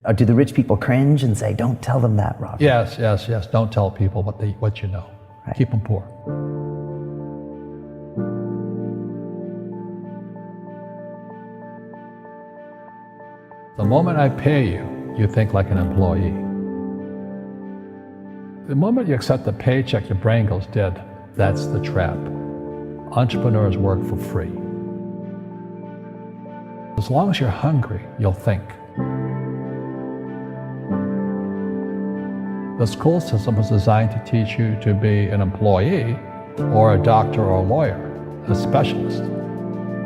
Or do the rich people cringe and say, don't tell them that, Robert? Yes. Don't tell people what you know. Right. Keep them poor. The moment I pay you, you think like an employee. The moment you accept a paycheck, your brain goes dead. That's the trap. Entrepreneurs work for free. As long as you're hungry, you'll think. The school system was designed to teach you to be an employee or a doctor or a lawyer, a specialist,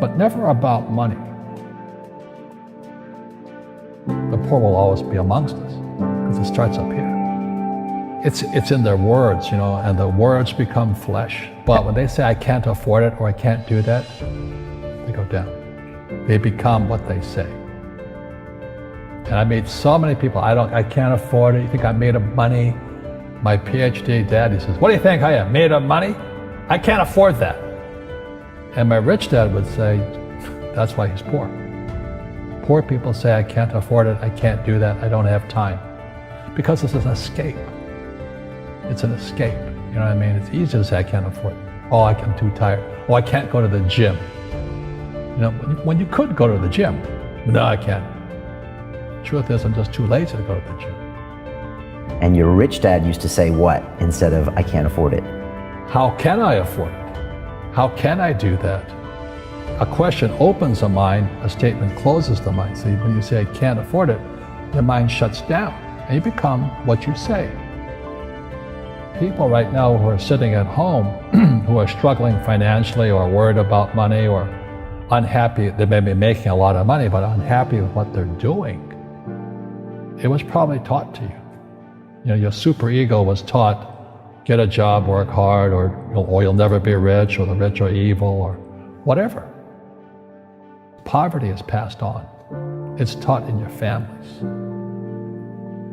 but never about money. The poor will always be amongst us because it starts up here. It's in their words, and the words become flesh. But when they say, I can't afford it or I can't do that, they go down. They become what they say. And I meet so many people, I can't afford it. You think I'm made of money? My PhD dad, he says, what do you think I am, made of money? I can't afford that. And my rich dad would say, that's why he's poor. Poor people say, I can't afford it, I can't do that, I don't have time. Because it's an escape. It's an escape, you know what I mean? It's easy to say, I can't afford it. Oh, I'm too tired. Oh, I can't go to the gym. When you could go to the gym, no, I can't. Truth is, I'm just too lazy to go to the gym. And your rich dad used to say what instead of, I can't afford it? How can I afford it? How can I do that? A question opens the mind, a statement closes the mind. So when you say, I can't afford it, your mind shuts down and you become what you say. People right now who are sitting at home, who are struggling financially or worried about money or unhappy, they may be making a lot of money, but unhappy with what they're doing. It was probably taught to you. Your superego was taught, get a job, work hard, or you'll never be rich, or the rich are evil, or whatever. Poverty is passed on. It's taught in your families.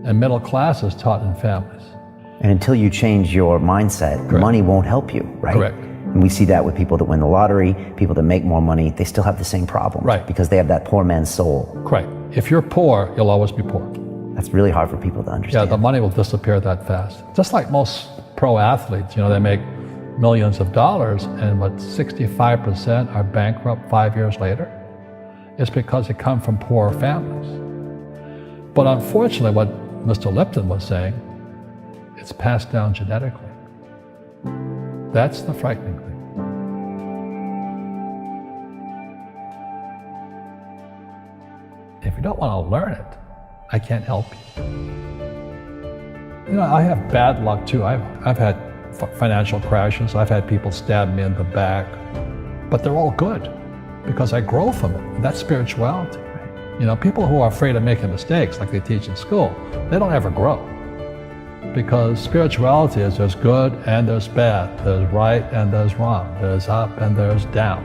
And middle class is taught in families. And until you change your mindset, Correct. Money won't help you, right? Correct. And we see that with people that win the lottery, people that make more money, they still have the same problems. Right. Because they have that poor man's soul. Correct. If you're poor, you'll always be poor. That's really hard for people to understand. Yeah, the money will disappear that fast. Just like most pro athletes, they make millions of dollars, and 65% are bankrupt 5 years later. It's because they come from poor families. But unfortunately, what Mr. Lipton was saying, it's passed down genetically. That's the frightening thing. If you don't want to learn it, I can't help you. I have bad luck too. I've had financial crashes. I've had people stab me in the back, but they're all good because I grow from it. And that's spirituality. People who are afraid of making mistakes, like they teach in school, they don't ever grow. Because spirituality is there's good and there's bad, there's right and there's wrong, there's up and there's down.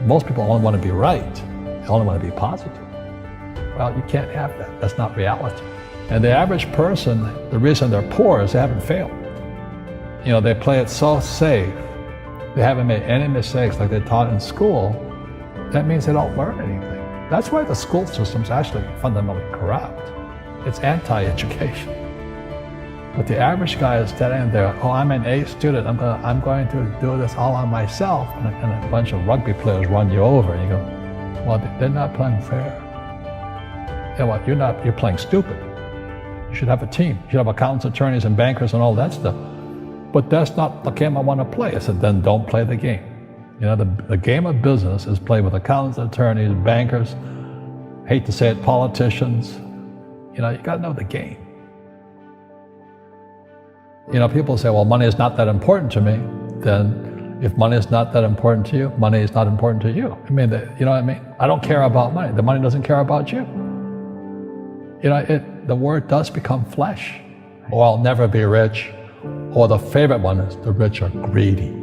Most people only want to be right, they only want to be positive. Well, you can't have that. That's not reality. And the average person, the reason they're poor is they haven't failed. They play it so safe. They haven't made any mistakes like they taught in school. That means they don't learn anything. That's why the school system's actually fundamentally corrupt. It's anti-education. But the average guy is standing there, oh, I'm an A student. I'm going to do this all on myself. And a bunch of rugby players run you over. And you go, well, they're not playing fair. You're playing stupid. You should have a team. You should have accountants, attorneys, and bankers and all that stuff. But that's not the game I want to play. I said, then don't play the game. The game of business is played with accountants, attorneys, bankers, hate to say it, politicians. You got to know the game. People say, well, money is not that important to me. Then if money is not that important to you, money is not important to you. You know what I mean? I don't care about money. The money doesn't care about you. The word does become flesh. Or I'll never be rich. Or the favorite one is the rich are greedy.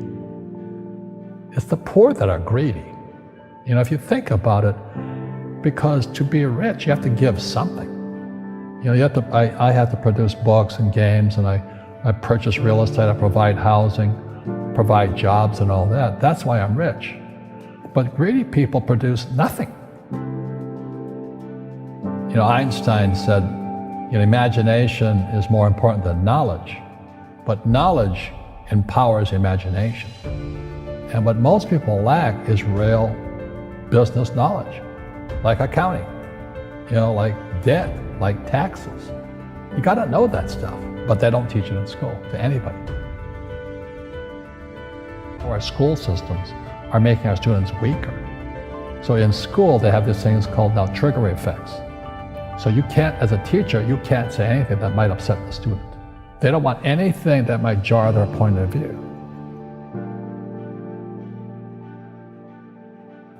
It's the poor that are greedy. If you think about it, because to be rich, you have to give something. I have to produce books and games, and I purchase real estate, I provide housing, provide jobs and all that. That's why I'm rich. But greedy people produce nothing. Einstein said, imagination is more important than knowledge, but knowledge empowers imagination. And what most people lack is real business knowledge, like accounting, like debt, like taxes. You got to know that stuff, but they don't teach it in school to anybody. Our school systems are making our students weaker. So in school, they have these things called now trigger effects. So you can't, as a teacher, you can't say anything that might upset the student. They don't want anything that might jar their point of view.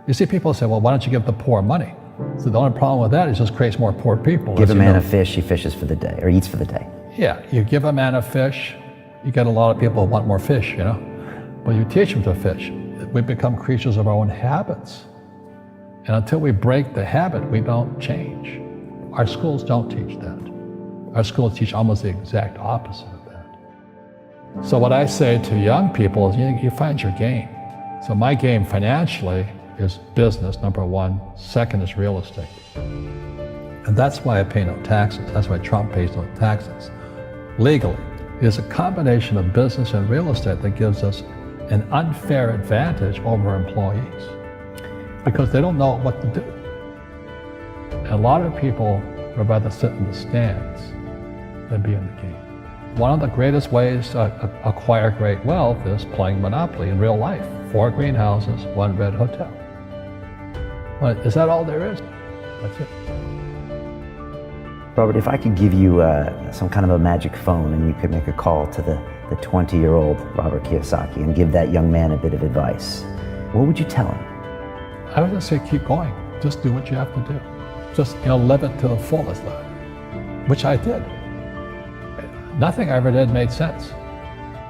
You see people say, well, why don't you give the poor money? So the only problem with that is it just creates more poor people. Give a man a fish, he fishes for the day, or eats for the day. Yeah, you give a man a fish, you get a lot of people who want more fish, But you teach them to fish. We become creatures of our own habits. And until we break the habit, we don't change. Our schools don't teach that. Our schools teach almost the exact opposite of that. So what I say to young people is you find your game. So my game financially is business, number one. Second is real estate. And that's why I pay no taxes. That's why Trump pays no taxes. Legally, it is a combination of business and real estate that gives us an unfair advantage over employees because they don't know what to do. And a lot of people would rather sit in the stands than be in the game. One of the greatest ways to acquire great wealth is playing Monopoly in real life. 4 greenhouses, 1 red hotel. But is that all there is? That's it. Robert, if I could give you some kind of a magic phone and you could make a call to the 20-year-old Robert Kiyosaki and give that young man a bit of advice, what would you tell him? I would just say keep going. Just do what you have to do. Just live it to the fullest, which I did. Nothing I ever did made sense.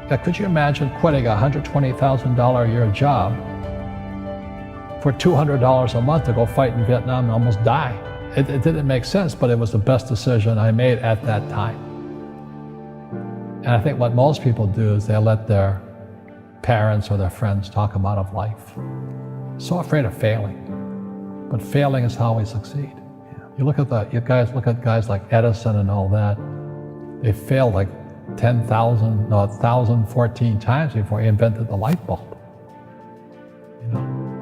Now, could you imagine quitting a $120,000 a year job for $200 a month to go fight in Vietnam and almost die? It didn't make sense, but it was the best decision I made at that time. And I think what most people do is they let their parents or their friends talk them out of life. So afraid of failing. But failing is how we succeed. You look at guys like Edison and all that. They failed like 1,014 times before he invented the light bulb.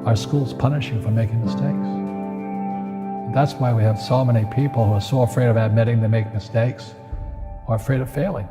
Our schools punish you for making mistakes. And that's why we have so many people who are so afraid of admitting they make mistakes or afraid of failing.